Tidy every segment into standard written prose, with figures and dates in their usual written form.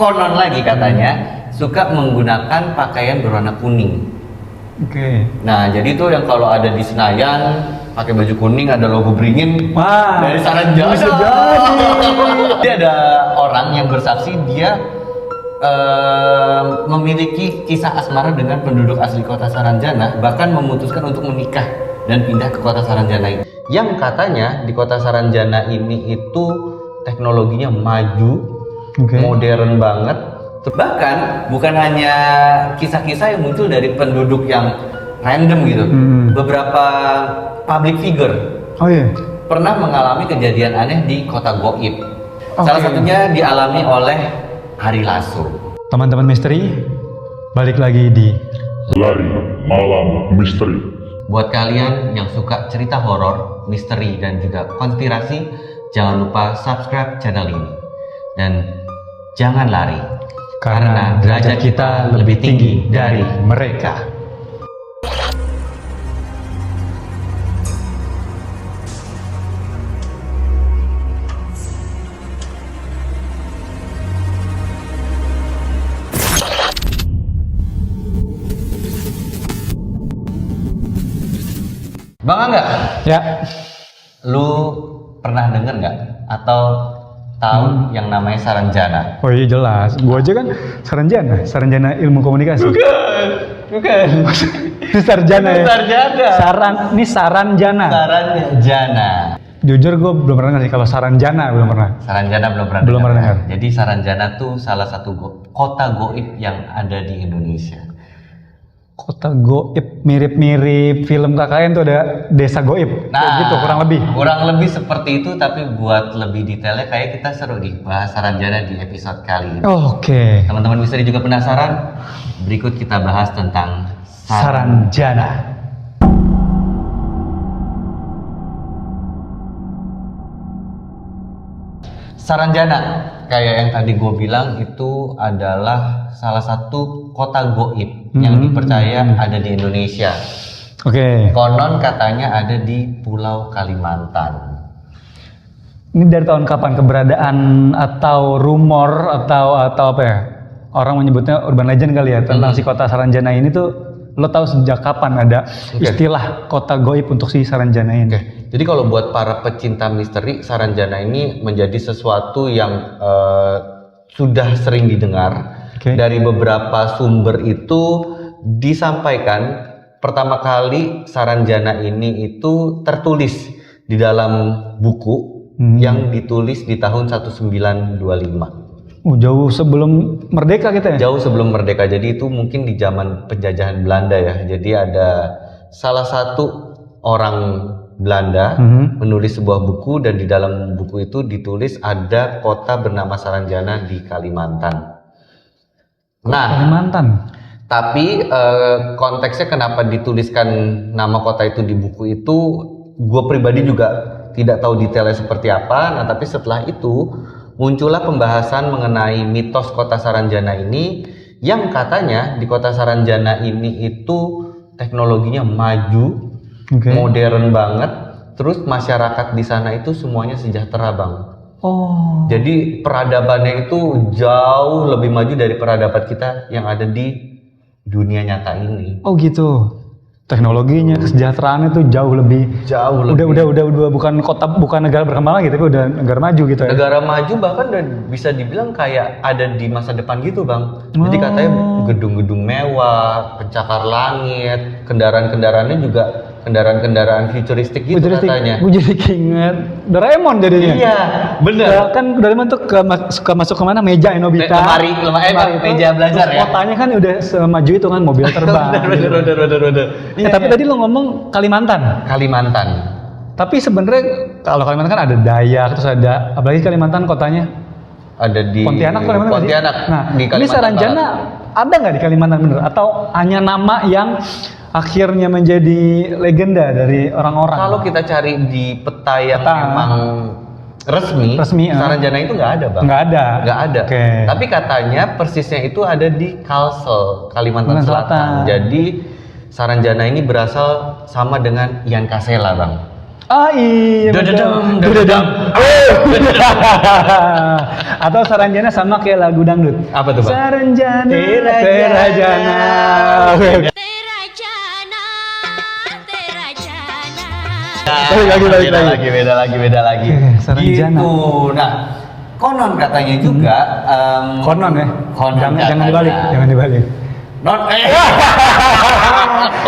konon lagi katanya suka menggunakan pakaian berwarna kuning. Oke. Nah, jadi tuh yang kalau ada di Senayan pakai baju kuning ada logo beringin Wah, dari Saranjana. bisa jadi. Jadi ada orang yang bersaksi dia memiliki kisah asmara dengan penduduk asli kota Saranjana, bahkan memutuskan untuk menikah dan pindah ke kota Saranjana ini. Yang katanya di kota Saranjana ini itu teknologinya maju, modern banget. Bahkan bukan hanya kisah-kisah yang muncul dari penduduk yang random gitu. Beberapa public figure pernah mengalami kejadian aneh di kota Goib. Salah satunya dialami oleh Ari Lasso. Teman-teman misteri, balik lagi di Lari Malam Misteri. Buat kalian yang suka cerita horor, misteri, dan juga konspirasi, jangan lupa subscribe channel ini. Dan jangan lari, karena derajat kita lebih tinggi dari mereka. Bang Angga, ya. lu pernah denger nggak atau tahu yang namanya Saranjana? Oh iya jelas, gua aja kan Saranjana Ilmu Komunikasi. Bukan. Ini Sarjana ya. Sarjana. Ini Saranjana. Saranjana. Jujur gue belum pernah ngerti kalau Saranjana belum pernah. Saranjana belum pernah dengar. Jadi Saranjana tuh salah satu kota goib yang ada di Indonesia. Kota goib mirip-mirip film KKN tuh ada desa goib. Nah, gitu kurang lebih. Kurang lebih seperti itu, tapi buat lebih detailnya kayak kita seru nih bahas Saranjana di episode kali ini. Oke. Teman-teman misteri juga penasaran? Berikut kita bahas tentang Saranjana. Saranjana, kayak yang tadi gue bilang, itu adalah salah satu kota goib yang dipercaya ada di Indonesia. Oke. Konon katanya ada di Pulau Kalimantan. Ini dari tahun kapan keberadaan atau rumor atau apa ya? Orang menyebutnya urban legend kali ya tentang si kota Saranjana ini tuh, lo tahu sejak kapan ada istilah kota goib untuk si Saranjana ini? Jadi kalau buat para pecinta misteri, Saranjana ini menjadi sesuatu yang sudah sering didengar. Dari beberapa sumber itu disampaikan pertama kali Saranjana ini itu tertulis di dalam buku yang ditulis di tahun 1925. Jauh sebelum merdeka kita ya? Jauh sebelum merdeka, jadi itu mungkin di zaman penjajahan Belanda ya. Jadi ada salah satu orang Belanda menulis sebuah buku, dan di dalam buku itu ditulis ada kota bernama Saranjana di Kalimantan. Kalimantan. Tapi konteksnya kenapa dituliskan nama kota itu di buku itu, gue pribadi juga tidak tahu detailnya seperti apa. Nah, tapi setelah itu muncullah pembahasan mengenai mitos kota Saranjana ini, yang katanya di kota Saranjana ini itu teknologinya maju, modern banget, terus masyarakat di sana itu semuanya sejahtera, Bang. Jadi peradabannya itu jauh lebih maju dari peradaban kita yang ada di dunia nyata ini. Oh gitu. Teknologinya, kesejahteraannya tuh jauh lebih. Udah bukan kota, bukan negara berkembang lagi, tapi udah negara maju gitu ya. Negara maju, bahkan udah bisa dibilang kayak ada di masa depan gitu, Bang. Jadi katanya gedung-gedung mewah, pencakar langit, kendaraan-kendaraannya juga kendaraan-kendaraan futuristik gitu katanya. Gue jadi keinget Doraemon jadinya. Iya, bener. Kan Doraemon tuh suka masuk kemana? Meja Nobita. Lemari meja belajar ya. Kotanya kan udah semaju itu kan, mobil terbang. Bener. Tapi tadi lo ngomong Kalimantan. Tapi sebenarnya kalau Kalimantan kan ada Dayak, terus ada apalagi Kalimantan kotanya ada di Pontianak. Nah, di Kalimantan. Ini Saranjana ada nggak di Kalimantan bener? Atau hanya nama yang akhirnya menjadi legenda dari orang-orang? Kalau kita cari di peta yang memang resmi Saranjana itu nggak ada, Bang. Nggak ada. Tapi katanya persisnya itu ada di Kalsel, Kalimantan Selatan. Jadi Saranjana ini berasal sama dengan Ian Kasela, Bang. Ah iya. Dadadam, betul. dadadam. Atau Saranjana sama kayak lagu dangdut. Apa tuh, Bang? Saranjana, Terajana. Terajana. Terajana, terajana. Beda lagi. Beda lagi. Saranjana. Gitu. Nah, konon katanya juga. Konon ya. Konon Jangan katanya. dibalik.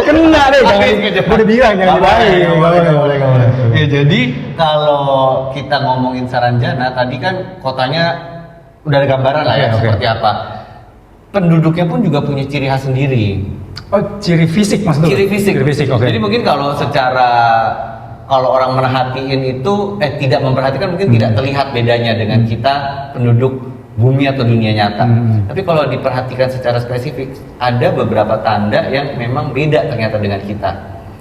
Kena deh, udah bilang jangan dibalik. Nggak boleh. Ya, jadi kalau kita ngomongin Saranjana, tadi kan kotanya udah ada gambaran lah ya Oke. seperti apa. Penduduknya pun juga punya ciri khas sendiri. Oh, ciri fisik maksudnya? Ciri fisik. Oke. Jadi mungkin kalau orang merhatiin itu tidak memperhatikan mungkin tidak terlihat bedanya dengan kita penduduk bumi atau dunia nyata. Tapi kalau diperhatikan secara spesifik, ada beberapa tanda yang memang beda ternyata dengan kita.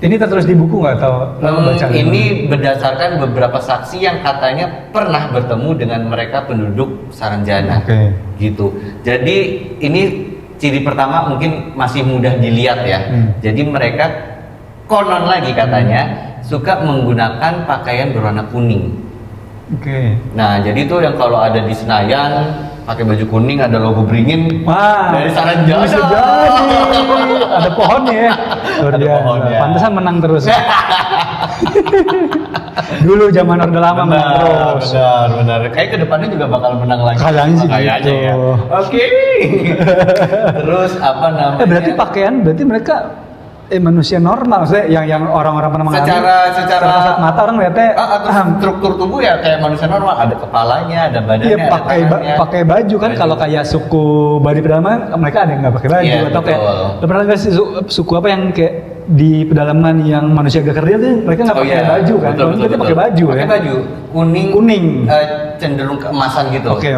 Ini tertulis di buku nggak atau baca? Ini berdasarkan beberapa saksi yang katanya pernah bertemu dengan mereka penduduk Saranjana. Oke. Gitu. Jadi ini ciri pertama mungkin masih mudah dilihat ya. Jadi mereka konon lagi katanya suka menggunakan pakaian berwarna kuning. Oke. Nah, jadi itu yang kalau ada di Senayan pakai baju kuning ada logo beringin Wah, dari Saranjana. bisa jadi. Ada pohonnya ya. Luar Ada biasa. pohonnya. Pantesan menang terus. Dulu zaman Orde Lama menang terus. Benar. Kayak kedepannya juga bakal menang lagi. Kayaknya sih Kayaknya gitu. ya. Oke. Terus apa namanya? Berarti pakaian, berarti mereka manusia normal, maksudnya yang orang-orang pernah mengalami. Secara kasat mata orang lihatnya terus struktur tubuh ya kayak manusia normal, ada kepalanya, ada badannya, iya, ada pakai baju kan. Kalau kayak suku Bali pedalaman mereka ada yang nggak pakai baju, Iya, atau kayak betul. lo pernah nggak sih suku apa yang kayak di pedalaman yang manusia agak kerdil tuh mereka nggak pakai baju kan? Berarti pakai baju Pakai kan? baju kuning, cenderung keemasan gitu. Oke.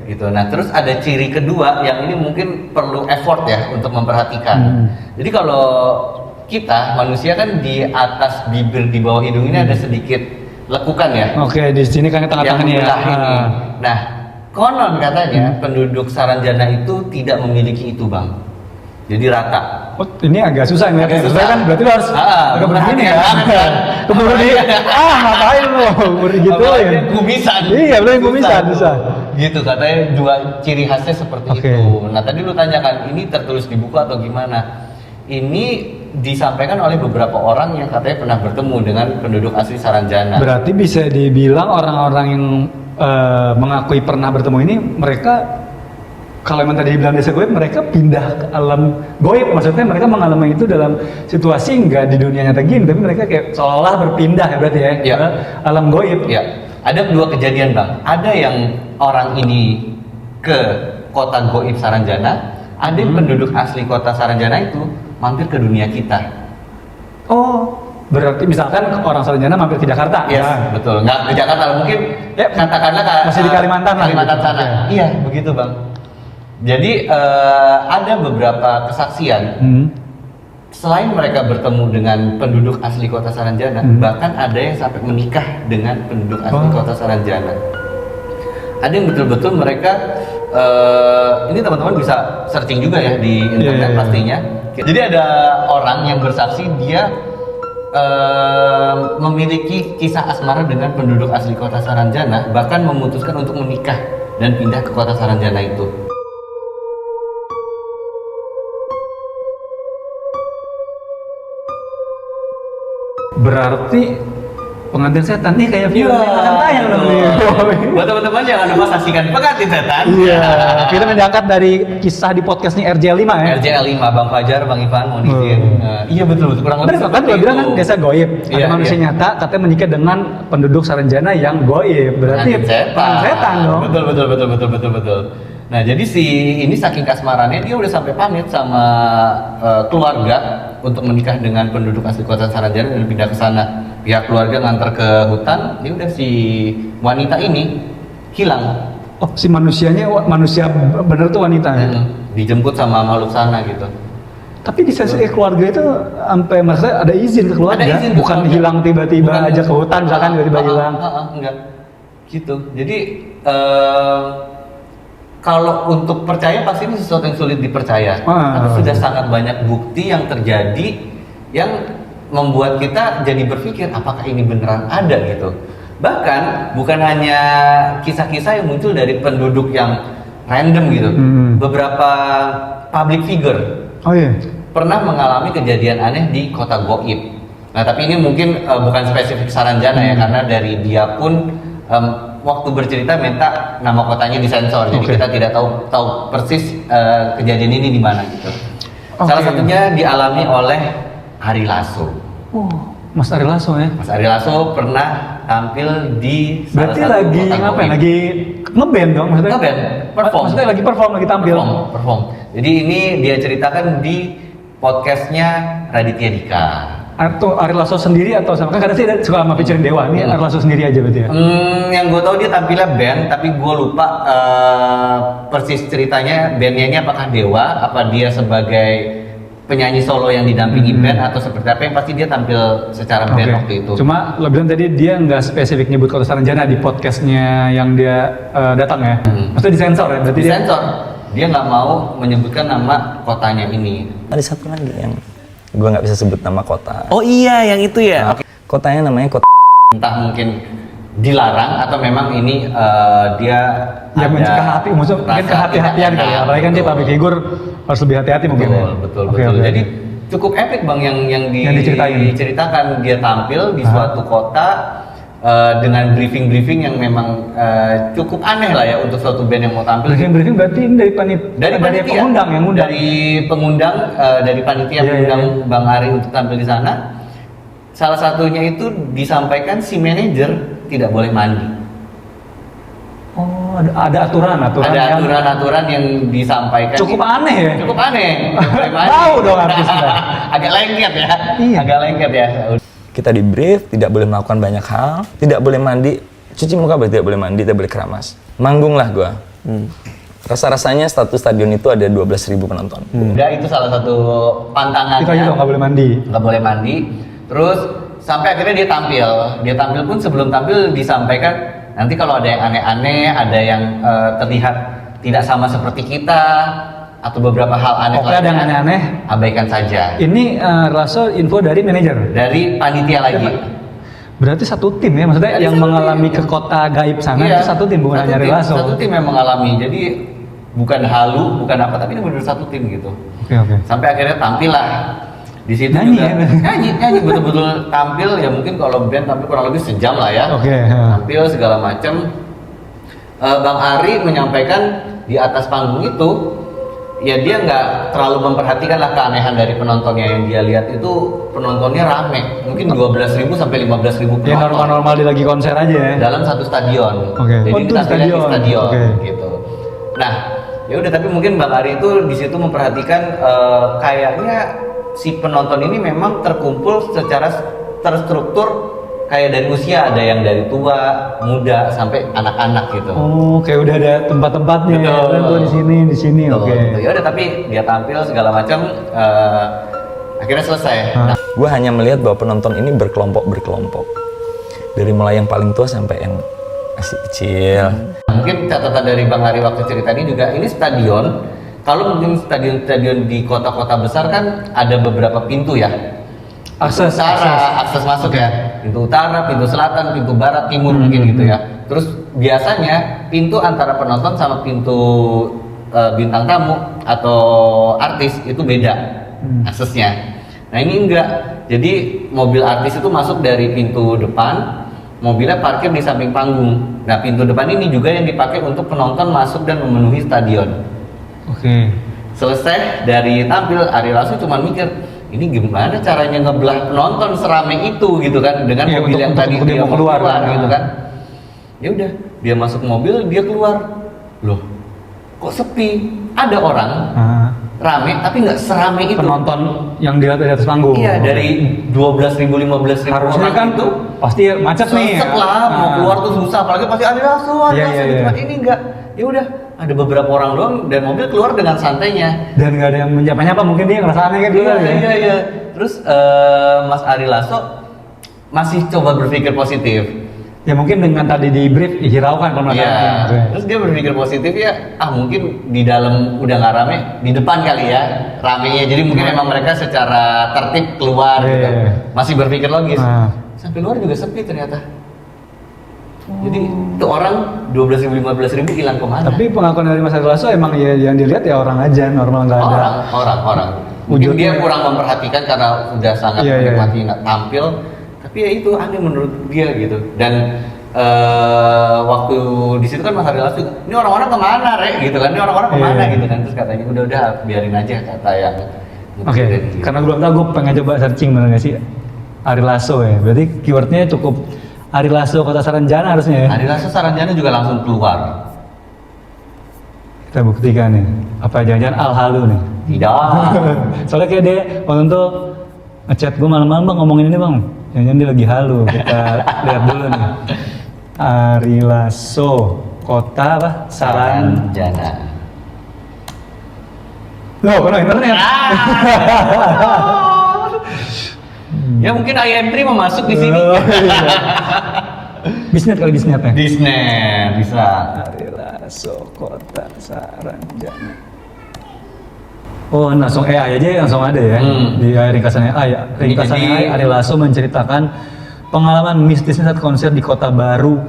Gitu. Nah, terus ada ciri kedua yang ini mungkin perlu effort ya untuk memperhatikan. Jadi kalau kita manusia kan di atas bibir di bawah hidung ini ada sedikit lekukan ya. Oke, di sini kan tengah-tengahnya ya. Yang membelah ini. Nah, konon katanya penduduk Saranjana itu tidak memiliki itu, Bang. Jadi rata. Oh, ini agak susah nih. Agak susah. Maksudnya kan berarti lo harus agak begini ya. kan. Keburu di ngapain lo? Keburu gitu ya. Apalagi kumisan. Iya, belum kumisan susah. Gitu katanya dua ciri khasnya seperti Oke. itu. Nah, tadi lu tanyakan ini tertulis di buku atau gimana? Ini disampaikan oleh beberapa orang yang katanya pernah bertemu dengan penduduk asli Saranjana. Berarti bisa dibilang orang-orang yang mengakui pernah bertemu ini mereka kalau emang tadi dibilang desa goib, mereka pindah ke alam goib. Maksudnya mereka mengalami itu dalam situasi nggak di dunia nyata gini, tapi mereka kayak seolah-olah berpindah ya berarti ya, Iya. ke alam goib. Ya, ada dua kejadian, Bang. Ada yang orang ini ke kota goib Saranjana, ada yang penduduk asli kota Saranjana itu mampir ke dunia kita. Oh, berarti misalkan orang Saranjana mampir ke Jakarta. Yes, Nah, betul. Nggak ke Jakarta, mungkin Ya, katakanlah masih di Kalimantan lah Kalimantan gitu. sana. Oke. Iya, begitu, Bang. Jadi ada beberapa kesaksian. Selain mereka bertemu dengan penduduk asli kota Saranjana, bahkan ada yang sampai menikah dengan penduduk asli kota Saranjana. Ada yang betul-betul mereka, ini teman-teman bisa searching juga ya di internet Iya. pastinya. Jadi ada orang yang bersaksi dia memiliki kisah asmara dengan penduduk asli kota Saranjana, bahkan memutuskan untuk menikah dan pindah ke kota Saranjana itu. berarti pengantin setan nih kayak film yang akan tayang dong nih. Buat teman-teman jangan lupa saksikan Pengantin Setan. Iya, film yang diangkat dari kisah di podcast nih RJ5 ya. RJL 5, Bang Fajar, Bang Ivan, mohon izin. Iya betul, kurang lebih Bener kan seperti lo bilang kan itu. desa goib, ada Iya, manusia iya. nyata katanya menikah dengan penduduk Saranjana yang goib, berarti Pengantin setan dong. Betul. Nah, jadi ini saking kasmarannya dia udah sampai pamit sama keluarga untuk menikah dengan penduduk asli kota Saranjana dan pindah ke sana. Pihak keluarga nganter ke hutan, ya udah si wanita ini hilang. Oh, si manusianya manusia bener tuh wanita ya. Dijemput sama makhluk sana gitu. Tapi di sesi keluarga itu sampai maksudnya ada izin ke keluarga, Ada izin ke bukan keluarga. hilang tiba-tiba Bukan- aja ke hutan misalkan tiba-tiba hilang. Enggak. Gitu. Jadi kalau untuk percaya pasti ini sesuatu yang sulit dipercaya. Tapi sudah sangat banyak bukti yang terjadi yang membuat kita jadi berpikir apakah ini beneran ada gitu. Bahkan bukan hanya kisah-kisah yang muncul dari penduduk yang random gitu. Beberapa public figure Oh iya. pernah mengalami kejadian aneh di kota Goib. Nah, tapi ini mungkin bukan spesifik Saranjana ya, karena dari dia pun waktu bercerita minta nama kotanya disensor. Jadi kita tidak tahu persis kejadian ini di mana gitu. Salah satunya dialami oleh Ari Lasso. Mas Ari Lasso ya. Mas Ari Lasso pernah tampil di Berarti salah satu lagi kota ngapain? Goib. Lagi ngeband dong maksudnya? Ngeband, perform. Maksudnya lagi perform, lagi tampil. Perform. Jadi ini dia ceritakan di podcastnya Raditya Dika. Atau Ari Lasso sendiri atau sama? Kan kadang sih suka sama featuring Dewa. Ini Ari Lasso sendiri aja berarti ya? Yang gue tahu dia tampilnya band, tapi gue lupa persis ceritanya bandnya ini apakah Dewa, apa dia sebagai penyanyi solo yang didampingi band atau seperti apa, yang pasti dia tampil secara band waktu itu. Cuma lo bilang tadi dia nggak spesifik nyebut kota Saranjana di podcastnya yang dia datang ya? Maksudnya disensor ya? Berarti Disensor. Dia nggak mau menyebutkan nama kotanya ini. Ada satu lagi yang gue nggak bisa sebut nama kota. Oh iya, yang itu ya. Kotanya namanya kota. Entah mungkin dilarang atau memang ini dia ya ada mencegah hati, maksudnya mungkin rasa kehati-hatian tidak kali ya. enak. Apalagi kan dia Betul. public figure harus lebih hati-hati mungkin ya. Betul. Oke. Jadi cukup epic Bang yang diceritakan. Dia tampil di suatu kota dengan briefing yang memang cukup aneh lah ya untuk suatu band yang mau tampil. Briefing berarti ini dari Panitia, pengundang yang ngundang. Dari panitia yang mengundang Bang Ari untuk tampil di sana. Salah satunya itu disampaikan si manajer tidak boleh mandi. Oh, ada aturan Ada aturan yang disampaikan. cukup aneh ya. Cukup aneh. Tidak boleh mandi. Tahu dong artisnya. Agak lengket ya. Iya. Agak lengket ya. Kita di brief, tidak boleh melakukan banyak hal, tidak boleh mandi, cuci muka berarti tidak boleh mandi, tidak boleh keramas. Manggung lah gue. Rasa-rasanya status stadion itu ada 12.000 penonton. Udah, itu salah satu pantangannya. Itu aja dong nggak boleh mandi. Nggak boleh mandi. Terus sampai akhirnya dia tampil. Dia tampil pun sebelum tampil disampaikan nanti kalau ada yang aneh-aneh, ada yang terlihat tidak sama seperti kita atau beberapa hal aneh Oke, ada yang aneh-aneh. abaikan saja. Ini Lasso info dari manajer. Dari panitia lagi. Berarti satu tim ya, maksudnya Berarti yang satu mengalami tim. ke kota gaib sana Iya, itu satu tim bukan hanya Ari Lasso. Satu tim yang mengalami. Jadi bukan halu, bukan apa, tapi ini benar satu tim gitu. Oke. Sampai akhirnya tampil lah. Di situ Nyanyi juga ya? nyanyi betul-betul tampil ya, mungkin kalau band tampil kurang lebih sejam lah ya. Oke. Tampil segala macam. Bang Ari menyampaikan di atas panggung itu ya dia nggak terlalu memperhatikan lah keanehan dari penontonnya. Yang dia lihat itu penontonnya rame, mungkin 12.000 sampai 15.000 penonton. Ya normal-normal di lagi konser aja ya. Dalam satu stadion. Oke. Jadi Oh, itu kita pilih di stadion. stadion Oke. gitu. Nah, ya udah, tapi mungkin Bang Ari itu di situ memperhatikan kayaknya si penonton ini memang terkumpul secara terstruktur kayak dari usia, ada yang dari tua, muda sampai anak-anak gitu. Oh, kayak udah ada tempat-tempatnya ya. Betul. Kan tuh di sini. Tuh, Oke. gitu. Ya udah, tapi dia tampil segala macam akhirnya selesai. Nah, Gue hanya melihat bahwa penonton ini berkelompok. Dari mulai yang paling tua sampai yang masih kecil. mungkin catatan dari Bang Ari waktu cerita ini juga, ini stadion. Kalau mungkin stadion-stadion di kota-kota besar kan ada beberapa pintu ya. Akses Masuk ya. Pintu utara, pintu selatan, pintu barat, timur mungkin gitu ya. Terus biasanya pintu antara penonton sama pintu bintang tamu atau artis itu beda aksesnya. Nah ini enggak. Jadi mobil artis itu masuk dari pintu depan, mobilnya parkir di samping panggung. Nah pintu depan ini juga yang dipakai untuk penonton masuk dan memenuhi stadion. Oke. Selesai dari tampil, Ari Lasso cuma mikir, ini gimana caranya ngebelah penonton serame itu gitu kan, dengan Iya, mobil yang untuk tadi dia dia mau mau keluar, keluar kan. gitu kan. Ya udah, dia masuk mobil, dia keluar. Loh, kok sepi? Ada orang rame tapi nggak serame itu. Penonton yang di atas panggung. Iya, dari 12.000 15.000 harusnya orang kan itu pasti macet nih. sesek lah, mau keluar tuh susah, apalagi pasti Ari Lasso, Iya, di tempat ini enggak. Ya udah, ada beberapa orang doang dan mobil keluar dengan santainya. Dan nggak ada yang menyapa-nyapa, mungkin dia ngerasa aneh kan juga ya. Iya. Terus Mas Ari Lasso masih coba berpikir positif. Ya mungkin dengan tadi di brief hiraukan kalau Iya. masalahnya. Terus dia berpikir positif ya, mungkin di dalam udah nggak rame, di depan kali ya ramenya. Jadi mungkin emang mereka secara tertib keluar gitu. Iya. Masih berpikir logis. Nah. Sampai luar juga sepi ternyata. Jadi itu orang 12.000 15.000 hilang kemana? Tapi pengakuan dari Mas Arilaso emang ya yang dilihat ya orang aja, normal nggak ada. orang. Mungkin dia Wujudnya. kurang memperhatikan karena udah sangat Iya, iya. menikmati nggak tampil. Tapi ya itu aneh menurut dia gitu. Dan waktu di situ kan Mas Arilas juga, ini orang-orang kemana Rek gitu kan? Ini orang-orang kemana Iya. gitu kan? Terus katanya udah biarin aja kata yang. Oke, karena gue belum tahu, gue pengen coba searching bener nggak sih Ari Lasso ya. Berarti keywordnya cukup Ari Lasso Kota Saranjana harusnya ya. Arilas Saranjana juga langsung keluar. Kita buktikan nih. Apa jangan-jangan Al Halu nih? Tidak. Soalnya kayak dia waktu itu ngechat gue malam-malam bang ngomongin ini bang. Jangan-jangan dia lagi halu. Kita lihat dulu nih. Ari Lasso Kota apa? Saranjana. Loh, kalau internet. Ya mungkin IM3 mau masuk di sini. Oh, iya. Bisnet kali bisnetnya. Disney bisa. Ari Lasso Kota Saranjana. Oh, langsung AI aja langsung ada ya. Di ringkasannya AI. Ringkasannya Jadi- AI, Ari Lasso menceritakan pengalaman mistisnya saat konser di Kota Baru.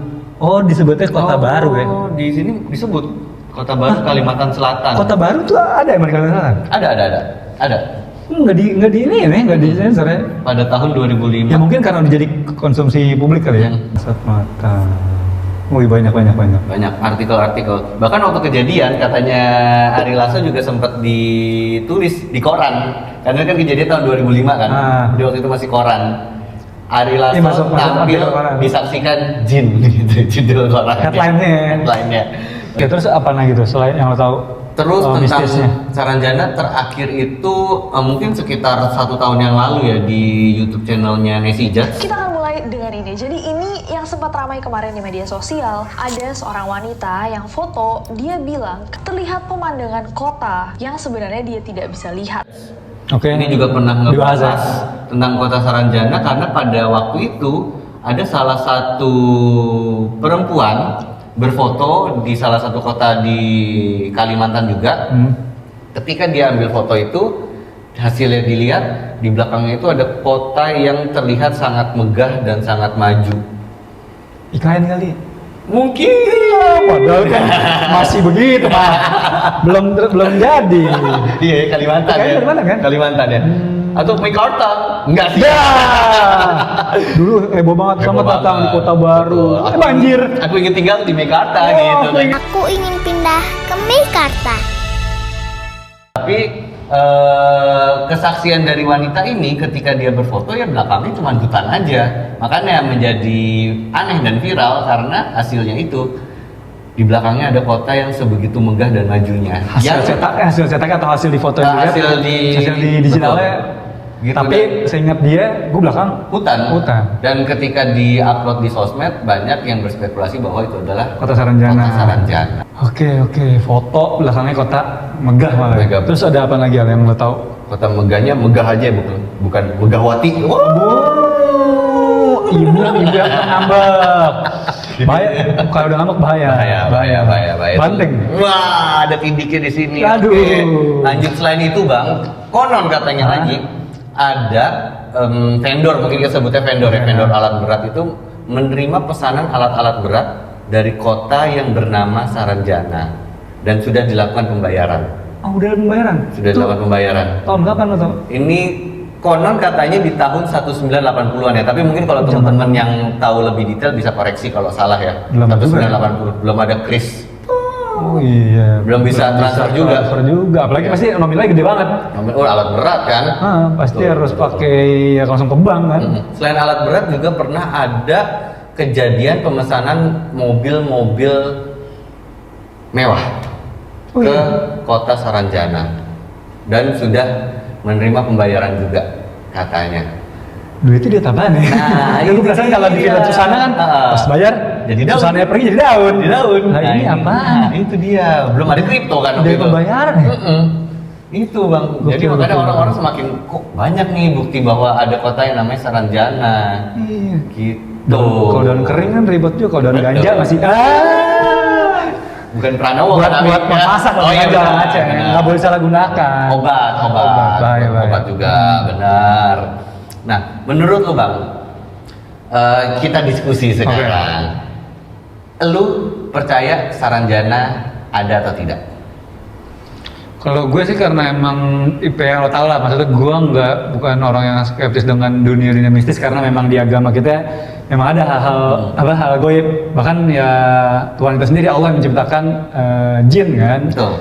Oh, disebutnya Kota Baru ya. Oh, di sini disebut Kota Baru Kalimantan Selatan. Kota Baru tuh ada emang di Kalimantan Selatan? Ada. Nggak di ini ya, nggak di sensor ya. Pada tahun 2005. Ya mungkin karena udah jadi konsumsi publik kali ya. Kasat mata. Wih banyak. Banyak artikel-artikel. Bahkan waktu kejadian katanya Ari Lasso juga sempat ditulis di koran. Karena kan kejadian tahun 2005 kan. Ah. Jadi waktu itu masih koran. Ari Lasso Iya, masuk tampil artikel koran. disaksikan jin gitu judul koran. Headline-nya. Headline-nya. Oke, terus apa lagi tuh selain yang lo tahu? Terus oh, tentang mistisnya? Saranjana terakhir itu mungkin sekitar 1 tahun yang lalu ya di YouTube channelnya Nessie Judge. Kita akan mulai dengan ini. Jadi ini yang sempat ramai kemarin di media sosial. Ada seorang wanita yang foto, dia bilang terlihat pemandangan kota yang sebenarnya dia tidak bisa lihat. Oke. Ini juga pernah Dibahas ya? ngebahas tentang kota Saranjana karena pada waktu itu ada salah satu perempuan berfoto di salah satu kota di Kalimantan juga. Ketika dia ambil foto itu, hasilnya dilihat di belakangnya itu ada kota yang terlihat sangat megah dan sangat maju. IKN kali. Mungkin. Padahal kan masih begitu pak. belum jadi. Iya, Kalimantan Kayaknya ya. dari mana kan? Kalimantan ya. Atau Mekarta? Enggak sih. Ya. Dulu heboh banget sama Heboh datang di banget. Kota Baru. Betul. Banjir. Aku ingin tinggal di Mekarta Oh, gitu kan. Aku ingin pindah ke Mekarta. Tapi kesaksian dari wanita ini ketika dia berfoto ya belakangnya cuma hutan aja. Makanya menjadi aneh dan viral karena hasilnya itu di belakangnya ada kota yang sebegitu megah dan majunya. Hasil cetak atau hasil di foto yang hasil di digitalnya. Gitu, Tapi seingat dia, gue belakang hutan. Hutan. Dan ketika di-upload di sosmed banyak yang berspekulasi bahwa itu adalah Kota Saranjana. Kota Saranjana. Oke, foto belakangnya kota megah malah. Megah. Terus ada apa lagi Al, yang lo tahu? Kota megahnya megah aja bukan megahwati. Oh, ibu yang ngambek. Bahaya, kalau udah ngambek bahaya. Bahaya. Banteng. Wah, ada tindiknya di sini. Aduh. Oke. Lanjut selain itu, Bang. Konon katanya lagi ada vendor, mungkin kita sebutnya vendor ya, vendor alat berat itu menerima pesanan alat-alat berat dari kota yang bernama Saranjana dan sudah dilakukan pembayaran. Oh, udah ada pembayaran? Sudah dilakukan pembayaran. Tahun kapan lo tau? Ini konon katanya di tahun 1980-an ya, tapi mungkin kalau teman-teman yang tahu lebih detail bisa koreksi kalau salah ya. Belum ada 1980, belum ada kris. Oh iya. Belum bisa transfer juga. Transfer juga, apalagi pasti nominalnya gede banget. Oh, alat berat kan? Pasti Betul, harus betul. pakai ya langsung ke bank kan. Selain alat berat juga pernah ada kejadian pemesanan mobil-mobil mewah Oh, ke iya. kota Saranjana dan sudah menerima pembayaran juga katanya. Duitnya dia tambahan ya. Nah, Gue itu perasaan dia. kalau di film Susana kan pas bayar jadi daun. Susananya pergi jadi daun. Di daun. Nah, ini apaan? Nah, itu dia. Belum ada kripto kan waktu Dari itu. pembayaran ya? Itu Bang. Jadi Gokil, makanya gokil. orang-orang semakin kok banyak nih bukti bahwa ada kota yang namanya Saranjana. Iya. Gitu. Kalau daun kering kan ribet juga, kalau daun Betul. ganja masih Bukan Pranowo buat kan, buat tapi- memasak Oh iya, aja orang benar, Aceh, benar. nggak boleh salah gunakan. Obat. bahaya. Obat juga, benar. Nah, menurut lo Bang, kita diskusi sekarang. Lu percaya Saranjana ada atau tidak? Kalau gue sih karena emang yang lo tau lah, maksudnya gue bukan orang yang skeptis dengan dunia mistis karena memang di agama kita memang ada hal goib, bahkan ya Tuhan kita sendiri Allah yang menciptakan jin kan. Betul.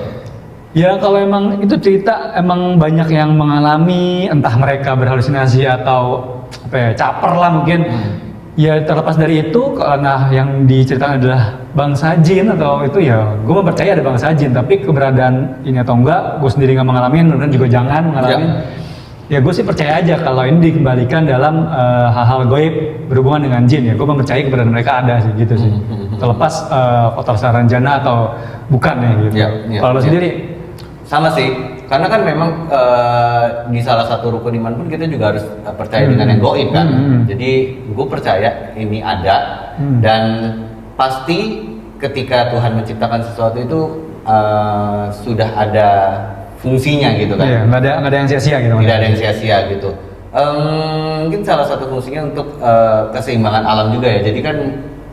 Ya kalau emang itu cerita emang banyak yang mengalami, entah mereka berhalusinasi atau caper lah mungkin. Ya terlepas dari itu, karena yang diceritakan adalah bangsa jin atau itu ya gue percaya ada bangsa jin, tapi keberadaan ini atau enggak gue sendiri nggak mengalami dan juga jangan mengalami. Ya gue sih percaya aja kalau ini dikembalikan dalam hal-hal goib berhubungan dengan jin, ya gue mempercayai keberadaan mereka ada sih gitu sih. Terlepas kota Saranjana atau bukan ya gitu. Kalau lo sendiri? Sama sih, karena kan memang di salah satu rukun iman pun kita juga harus percaya dengan yang goib kan. Jadi gue percaya ini ada dan pasti ketika Tuhan menciptakan sesuatu itu sudah ada fungsinya gitu kan. Iya, nggak ada yang sia-sia gitu. Tidak ada yang sia-sia gitu. Mungkin salah satu fungsinya untuk keseimbangan alam juga ya. Jadi kan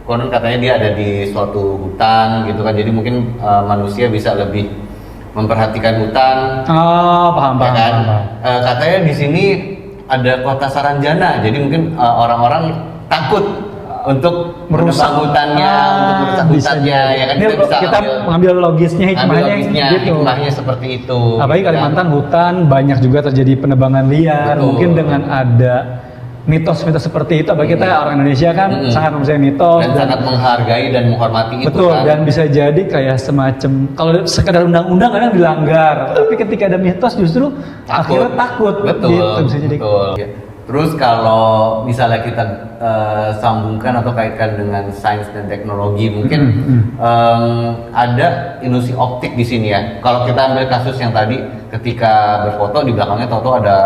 konon katanya dia ada di suatu hutan gitu kan. Jadi mungkin manusia bisa lebih memperhatikan hutan. Oh, paham. Katanya di sini ada kota Saranjana. Jadi mungkin orang-orang takut untuk Merusak menebang hutannya, untuk merusak bisa hutannya. Ya kan Ini kita mengambil logisnya, hikmahnya gitu. hikmahnya seperti itu. Apalagi Kalimantan hutan banyak juga terjadi penebangan liar. Betul. Mungkin dengan ada mitos-mitos seperti itu, apalagi kita orang Indonesia kan sangat mempercayai mitos dan sangat menghargai dan menghormati itu betul kan. dan bisa jadi kayak semacam kalau sekedar undang-undang kadang dilanggar, tapi ketika ada mitos justru akhirnya takut. Betul, Gitu, bisa jadi. betul. Ya. Terus kalau misalnya kita sambungkan atau kaitkan dengan sains dan teknologi, mungkin ada ilusi optik di sini ya. Kalau kita ambil kasus yang tadi, ketika berfoto di belakangnya tahu-tahu ada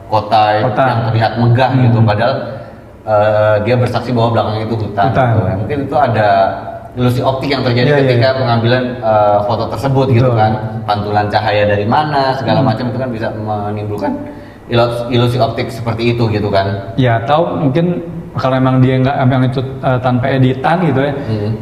kota yang terlihat megah gitu, padahal dia bersaksi bahwa belakangnya itu hutan. Gitu. Ya, mungkin itu ada ilusi optik yang terjadi ketika pengambilan foto tersebut. Betul. Gitu kan, pantulan cahaya dari mana segala macam itu kan bisa menimbulkan ilusi optik seperti itu gitu kan. Ya, atau mungkin kalau memang dia nggak yang itu tanpa editan gitu ya,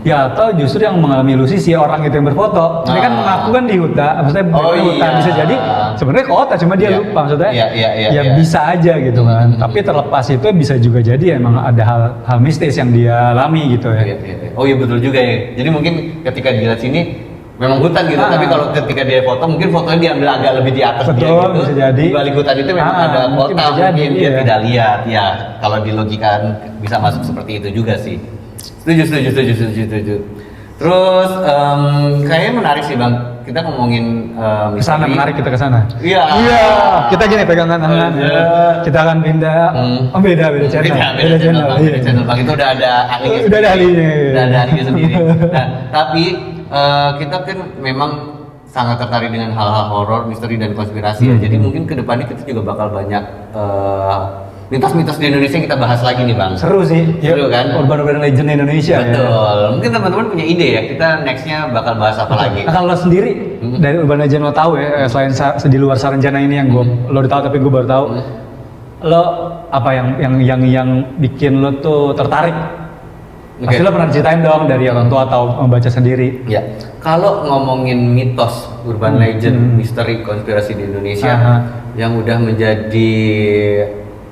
ya atau justru yang mengalami ilusi si orang itu yang berfoto. Dia kan mengaku kan di hutan, maksudnya hutan bisa jadi sebenarnya kota, cuma dia lupa maksudnya. Ya bisa aja gitu kan. Tapi terlepas itu bisa juga jadi emang ada hal mistis yang dia alami gitu ya. Oh iya betul juga ya. Jadi mungkin ketika dilihat sini memang hutan gitu, tapi kalau ketika dia foto mungkin fotonya diambil agak lebih di atas. Betul, dia gitu. bisa jadi. Di balik hutan itu memang ada kota, mungkin dia tidak lihat. Ya, kalau dilogikan bisa masuk seperti itu juga sih. Setuju. Terus kayaknya menarik sih Bang. Kita ngomongin Kesana, menarik kita kesana. Iya. Kita gini pegangan tangan. Kita akan pindah. Oh beda channel. Beda channel. Beda channel. Bang itu udah ada ahlinya. Udah ada ahlinya. Udah ada ahlinya sendiri. Nah, tapi kita kan memang sangat tertarik dengan hal-hal horor, misteri dan konspirasi ya. Jadi mungkin kedepannya kita juga bakal banyak mitos-mitos di Indonesia yang kita bahas lagi nih Bang. Seru sih. Seru kan? Urban legend Indonesia. Betul. Ya. Mungkin teman-teman punya ide ya. Kita nextnya bakal bahas apa lagi? Nah, kalau lo sendiri dari urban legend lo tahu ya, selain di luar Saranjana ini yang lo udah tahu tapi gue baru tahu. Lo apa yang bikin lo tuh tertarik? Pasti lo pernah ceritain dong dari orang tua atau membaca sendiri. Ya, kalau ngomongin mitos, urban legend, misteri, konspirasi di Indonesia yang udah menjadi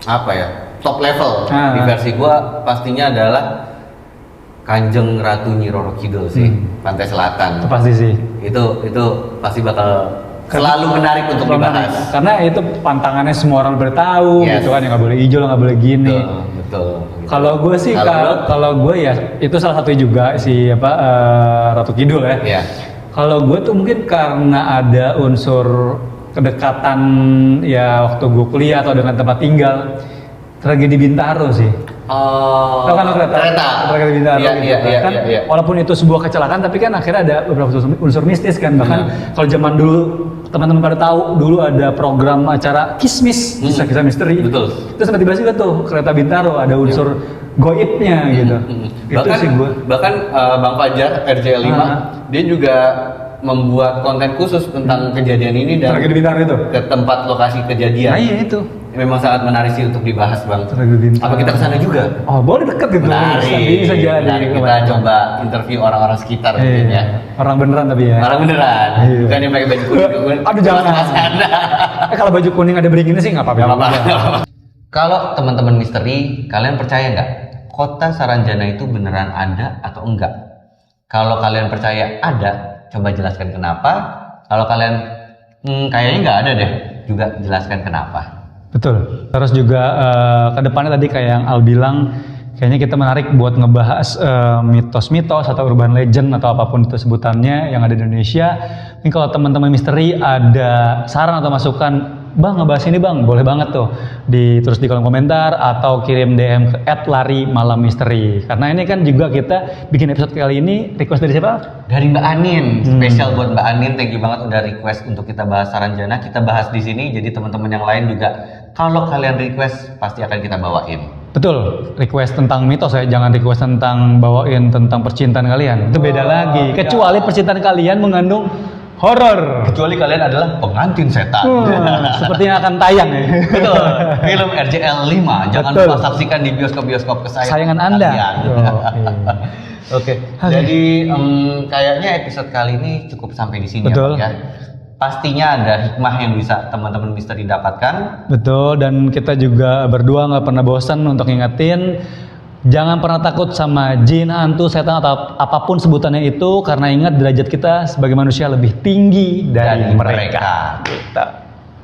apa ya, top level di versi gua pastinya adalah Kanjeng Ratu Nyi Roro Kidul sih, Pantai Selatan. Itu pasti sih. Itu pasti bakal selalu menarik untuk dibahas. Karena itu pantangannya semua orang bertahu, gitu kan, yang nggak boleh hijau, nggak boleh gini. Betul. Kalau gue sih, kalau gue ya itu salah satu juga si Ratu Kidul ya. Yeah. Kalau gue tuh mungkin karena ada unsur kedekatan ya waktu gue kuliah atau dengan tempat tinggal, tragedi Bintaro sih. Oh, kan kereta tragedi Bintaro kan, walaupun itu sebuah kecelakaan tapi kan akhirnya ada beberapa unsur mistis kan. Bahkan kalau zaman dulu teman-teman pada tahu dulu ada program acara Kismis, kisah-kisah misteri. Betul. Itu sempat dibahas juga tuh kereta Bintaro, ada unsur goibnya gitu. Itu Bahkan, sih gue. Bang Fajar RCL 5 dia juga membuat konten khusus tentang kejadian ini dan Tragedi Bintaro itu. ke tempat lokasi kejadian. Nah, iya itu. Memang sangat menarik sih untuk dibahas, Bang. Tragedi Bintaro. Apa kita kesana juga? Oh, boleh deket gitu. Menarik. Bisa jadi. Menarik. Kita coba interview orang-orang sekitar Iya. mungkin ya. Orang beneran tapi ya. Orang beneran. Iya. Bukan yang pakai baju kuning. Aduh, jangan. Sana. Kalau baju kuning ada beringinnya sih nggak apa-apa. Gak apa-apa. Kalau teman-teman misteri, kalian percaya nggak? Kota Saranjana itu beneran ada atau enggak? Kalau kalian percaya ada, coba jelaskan kenapa. Kalau kalian kayaknya nggak ada deh, juga jelaskan kenapa. Betul. Terus juga ke depannya tadi kayak yang Al bilang, kayaknya kita menarik buat ngebahas mitos-mitos atau urban legend atau apapun itu sebutannya yang ada di Indonesia. Ini kalau teman-teman misteri ada saran atau masukan, Bang ngebahas ini Bang, boleh banget tuh terus di kolom komentar atau kirim DM ke @lari_malam_misteri. Karena ini kan juga kita bikin episode kali ini request dari siapa? Dari Mbak Anin, spesial buat Mbak Anin, thank you banget udah request untuk kita bahas Saranjana, kita bahas di sini. Jadi teman-teman yang lain juga, kalau kalian request pasti akan kita bawain. Betul, request tentang mitos ya, jangan request tentang bawain tentang percintaan kalian. Itu beda lagi. Kecuali percintaan kalian mengandung horor. Kecuali kalian adalah pengantin setan. Seperti yang akan tayang ya. Betul. Film RCL 5, jangan Betul. lupa saksikan di bioskop-bioskop Kesayangan Anda. kalian. Oke. Jadi kayaknya episode kali ini cukup sampai di sini. Betul. Ya. Pastinya ada hikmah yang bisa teman-teman misteri dapatkan. Betul, dan kita juga berdua nggak pernah bosan untuk ngingetin, jangan pernah takut sama jin, hantu, setan atau apapun sebutannya itu, karena ingat derajat kita sebagai manusia lebih tinggi dari mereka.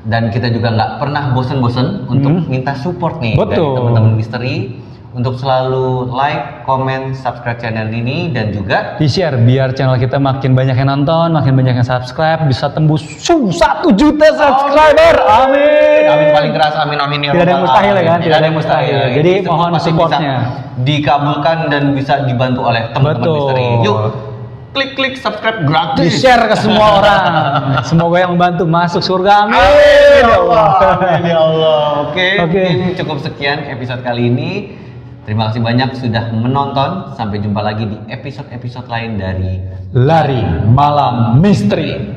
Dan kita juga nggak pernah bosan-bosan untuk minta support nih dari Betul. teman-teman misteri untuk selalu like, comment, subscribe channel ini dan juga Di-share biar channel kita makin banyak yang nonton, makin banyak yang subscribe, bisa tembus 1 juta subscriber. Amin. amin paling keras, amin amin ya Tidak ada yang Rabbal mustahil ya alamin. kan? Tidak ada yang mustahil. Jadi Ini mohon pasti supportnya. bisa dikabulkan dan bisa dibantu oleh teman-teman Betul. misteri. Yuk, klik subscribe gratis. Di-share ke semua orang. Semoga yang membantu masuk surga. Amin. Ya Allah, amin ya Allah. Oke, Oke. mungkin cukup sekian episode kali ini. Terima kasih banyak sudah menonton. Sampai jumpa lagi di episode-episode lain dari Lari Malam Misteri.